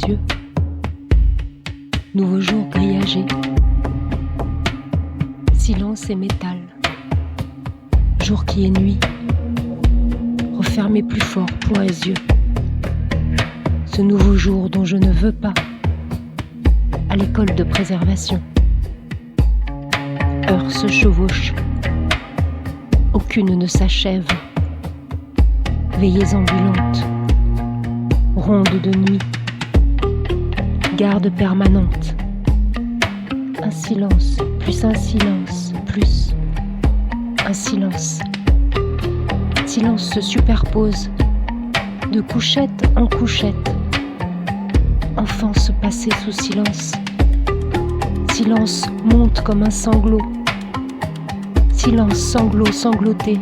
yeux. Nouveau jour grillagé. Silence et métal. Jour qui est nuit. Refermé plus fort, poings et yeux. Ce nouveau jour dont je ne veux pas. À l'école de préservation. Heures se chevauchent. Aucune ne s'achève. Veillées ambulantes. Ronde de nuit. Garde permanente. Un silence, plus un silence, plus un silence. Silence se superpose, de couchette en couchette. Enfance passée sous silence. Silence monte comme un sanglot. Silence sanglot sangloté.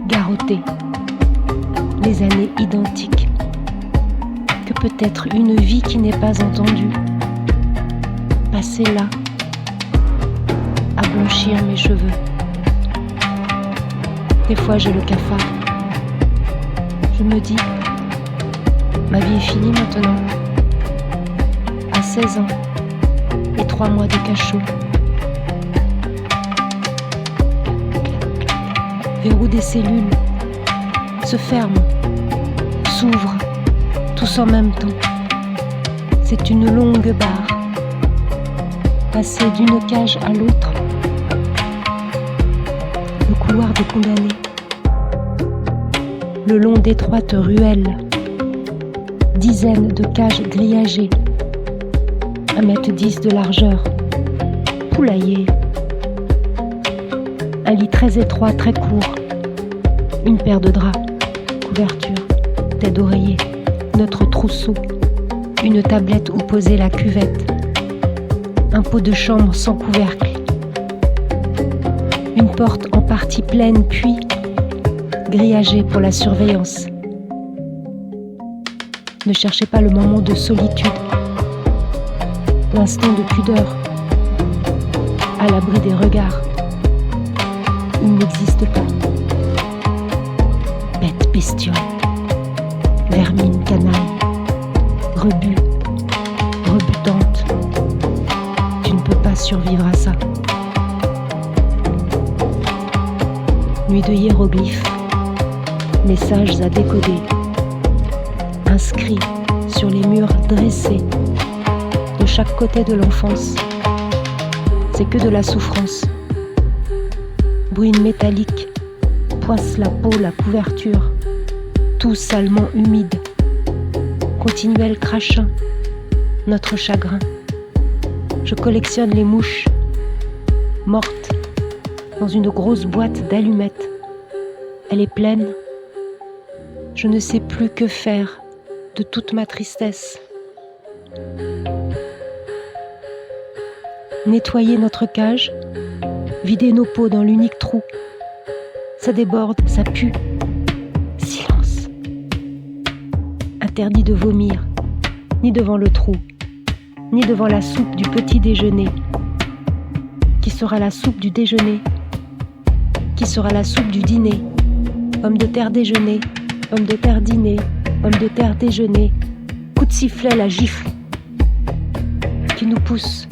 Garrotté. Les années identiques. Que peut-être une vie qui n'est pas entendue. Passer là, à blanchir mes cheveux. Des fois j'ai le cafard. Je me dis, ma vie est finie maintenant. À 16 ans et 3 mois de cachot. Verrou des cellules se ferment, s'ouvrent, tous en même temps. C'est une longue barre. Passer d'une cage à l'autre. Le couloir des condamnés. Le long d'étroites ruelles. Dizaines de cages grillagées. 1,10 m de largeur. Poulailler. Un lit très étroit, très court. Une paire de draps. Couverture. Tête d'oreiller. Notre trousseau. Une tablette où poser la cuvette. Un pot de chambre sans couvercle. Une porte en partie pleine puis grillagée pour la surveillance. Ne cherchez pas le moment de solitude. L'instant de pudeur. À l'abri des regards. Il n'existe pas. Bête bestiole. Vermine canaille. Rebut. Rebutante. Tu ne peux pas survivre à ça. Nuit de hiéroglyphes. Messages à décoder. Inscrits sur les murs dressés. De chaque côté de l'enfance. C'est que de la souffrance. Bruine métallique. Poisse la peau, la couverture. Tout salement humide. Continuel crachin. Notre chagrin. Je collectionne les mouches, mortes, dans une grosse boîte d'allumettes. Elle est pleine. Je ne sais plus que faire de toute ma tristesse. Nettoyer notre cage, vider nos pots dans l'unique trou. Ça déborde, ça pue. Silence. Interdit de vomir, ni devant le trou. Ni devant la soupe du petit déjeuner. Qui sera la soupe du déjeuner? Qui sera la soupe du dîner? Pomme de terre déjeuner, pomme de terre dîner, pomme de terre déjeuner. Coup de sifflet, la gifle qui nous pousse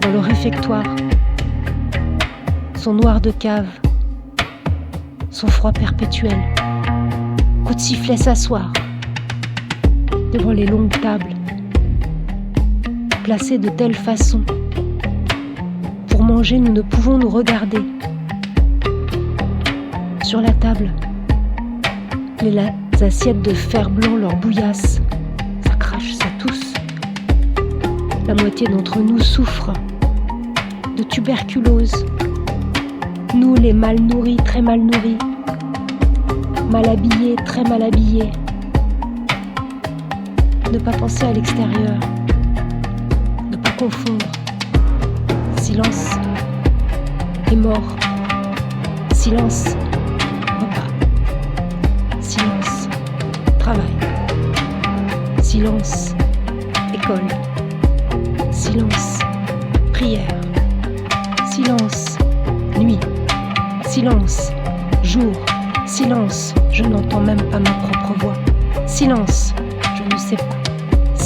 dans le réfectoire. Son noir de cave, son froid perpétuel. Coup de sifflet, s'asseoir devant les longues tables. Placés de telle façon. Pour manger, nous ne pouvons nous regarder. Sur la table, les assiettes de fer blanc leur bouillassent. Ça crache, ça tousse. La moitié d'entre nous souffre de tuberculose. Nous, les mal nourris, très mal nourris. Mal habillés, très mal habillés. Ne pas penser à l'extérieur. Confondre. Silence et mort. Silence, repas. Silence, travail. Silence, école. Silence, prière. Silence, nuit. Silence, jour. Silence, je n'entends même pas ma propre voix. Silence, je ne sais pas.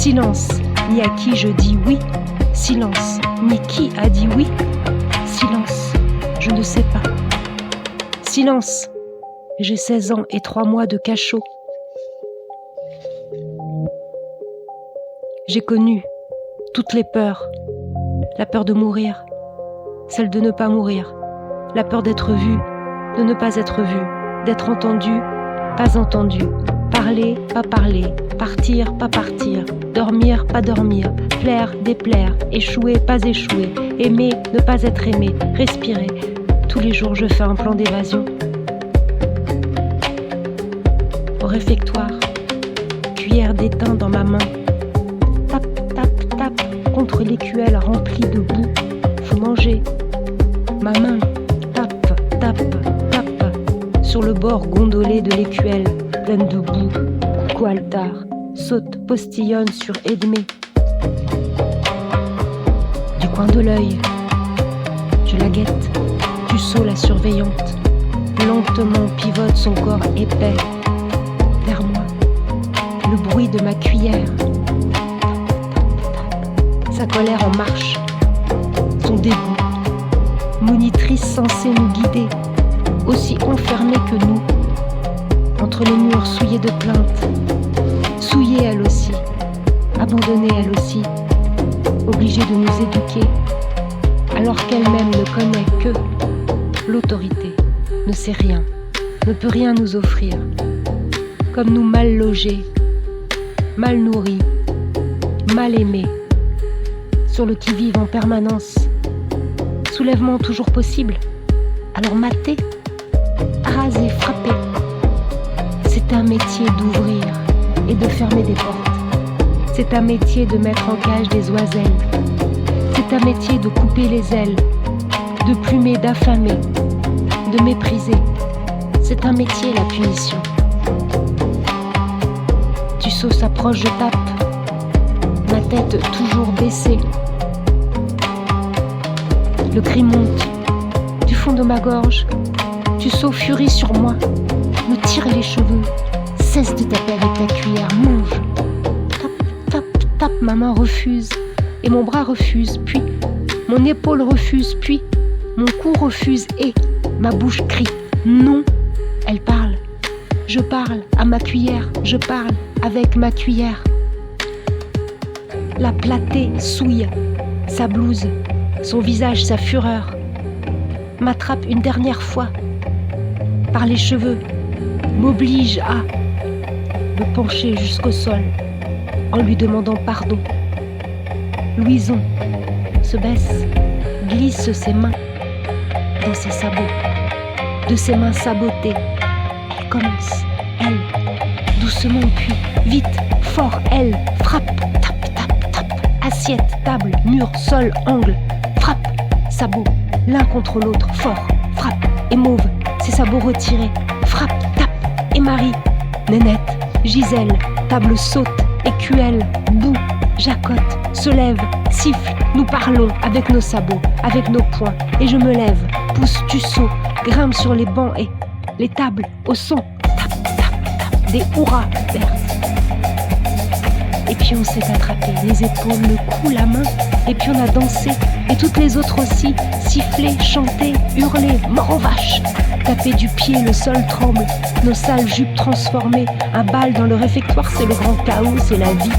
Silence, ni à qui je dis oui. Silence, ni qui a dit oui. Silence, je ne sais pas. Silence, j'ai 16 ans et 3 mois de cachot. J'ai connu toutes les peurs. La peur de mourir, celle de ne pas mourir, la peur d'être vu, de ne pas être vu, d'être entendu, pas entendu, parler, pas parler, partir, pas partir, dormir, pas dormir, plaire, déplaire, échouer, pas échouer, aimer, ne pas être aimé, respirer. Tous les jours, je fais un plan d'évasion. Au réfectoire, cuillère d'étain dans ma main. Tape, tape, tape contre l'écuelle remplie de boue. Faut manger. Ma main tape, tape, tape sur le bord gondolé de l'écuelle, pleine de boue. Coaltar, saute, postillonne sur Edmé. Du coin de l'œil, je la guette. Tussaud la surveillante, lentement pivote son corps épais vers moi. Le bruit de ma cuillère, sa colère en marche, son dégoût. Monitrice censée nous guider, aussi enfermée que nous, entre les murs souillés de plaintes, souillée elle aussi, abandonnée elle aussi, obligée de nous éduquer, alors qu'elle-même ne connaît que l'autorité, ne sait rien, ne peut rien nous offrir, comme nous mal logés, mal nourris, mal aimés, sur le qui-vive en permanence. Soulèvement toujours possible, alors mater, raser, frapper. C'est un métier d'ouvrir et de fermer des portes. C'est un métier de mettre en cage des oiselles. C'est un métier de couper les ailes, de plumer, d'affamer, de mépriser. C'est un métier, la punition. Tussaud s'approche, je tape, ma tête toujours baissée. Le cri monte du fond de ma gorge. Tussaud furie sur moi, me tire les cheveux. Cesse de taper avec ta cuillère, mange. Tape, tape, tape, ma main refuse. Et mon bras refuse, puis mon épaule refuse, puis mon cou refuse, et ma bouche crie non. Elle parle. Je parle à ma cuillère, je parle avec ma cuillère. La platée souille, sa blouse, son visage, sa fureur, m'attrape une dernière fois par les cheveux, m'oblige à me pencher jusqu'au sol en lui demandant pardon. Louison se baisse, glisse ses mains dans ses sabots, de ses mains sabotées. Elle commence, elle, doucement puis vite, fort, elle, frappe, tape, tape, tape, assiette, table, mur, sol, angle, frappe, sabots, l'un contre l'autre, fort, frappe, et mauve, ses sabots retirés, frappe, tape, et Marie, Nénette, Gisèle, table saute, écuelle, boue, jacotte, se lève, siffle, nous parlons avec nos sabots, avec nos poings, et je me lève, pousse Tussaud, grimpe sur les bancs et les tables au son, tap, tap, tap, des hurrahs vertes. Et puis on s'est attrapé, les épaules, le cou, la main, et puis on a dansé, et toutes les autres aussi, sifflé, chanté, hurlé, mort aux vaches. Taper du pied, le sol tremble, nos sales jupes transformées, un bal dans le réfectoire, c'est le grand chaos, c'est la vie.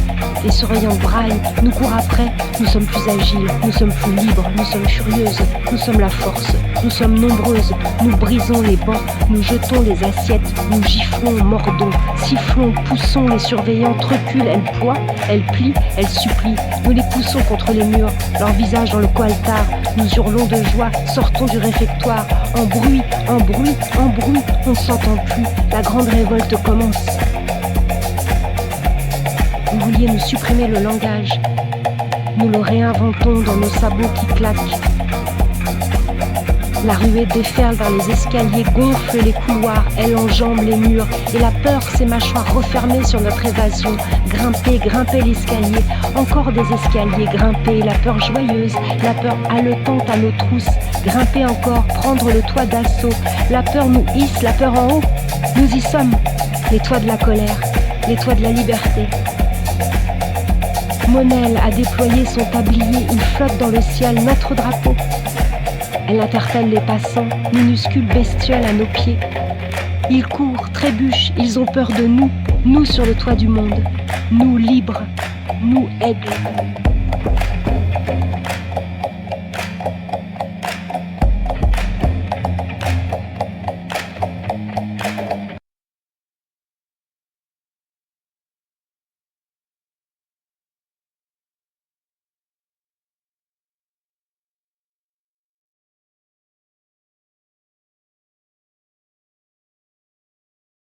Les surveillantes braillent, nous courent après, nous sommes plus agiles, nous sommes plus libres, nous sommes furieuses, nous sommes la force, nous sommes nombreuses, nous brisons les bancs, nous jetons les assiettes, nous giflons, mordons, sifflons, poussons, les surveillantes reculent, elles ploient, elles plient, elles supplient, nous les poussons contre les murs, leur visage dans le coaltar, nous hurlons de joie, sortons du réfectoire, en bruit, en bruit, en bruit, on ne s'entend plus, la grande révolte commence. Vous vouliez nous supprimer le langage, nous le réinventons dans nos sabots qui claquent. La ruée déferle vers les escaliers, gonfle les couloirs, elle enjambe les murs, et la peur, ses mâchoires refermées sur notre évasion. Grimper, grimper l'escalier, encore des escaliers, grimper, la peur joyeuse, la peur haletante à nos trousses, grimper encore, prendre le toit d'assaut, la peur nous hisse, la peur en haut, nous y sommes, les toits de la colère, les toits de la liberté. monelle a déployé son tablier, il flotte dans le ciel, notre drapeau. Elle interpelle les passants, minuscules bestioles à nos pieds. Ils courent, trébuchent, ils ont peur de nous, nous sur le toit du monde, nous libres, nous aigles.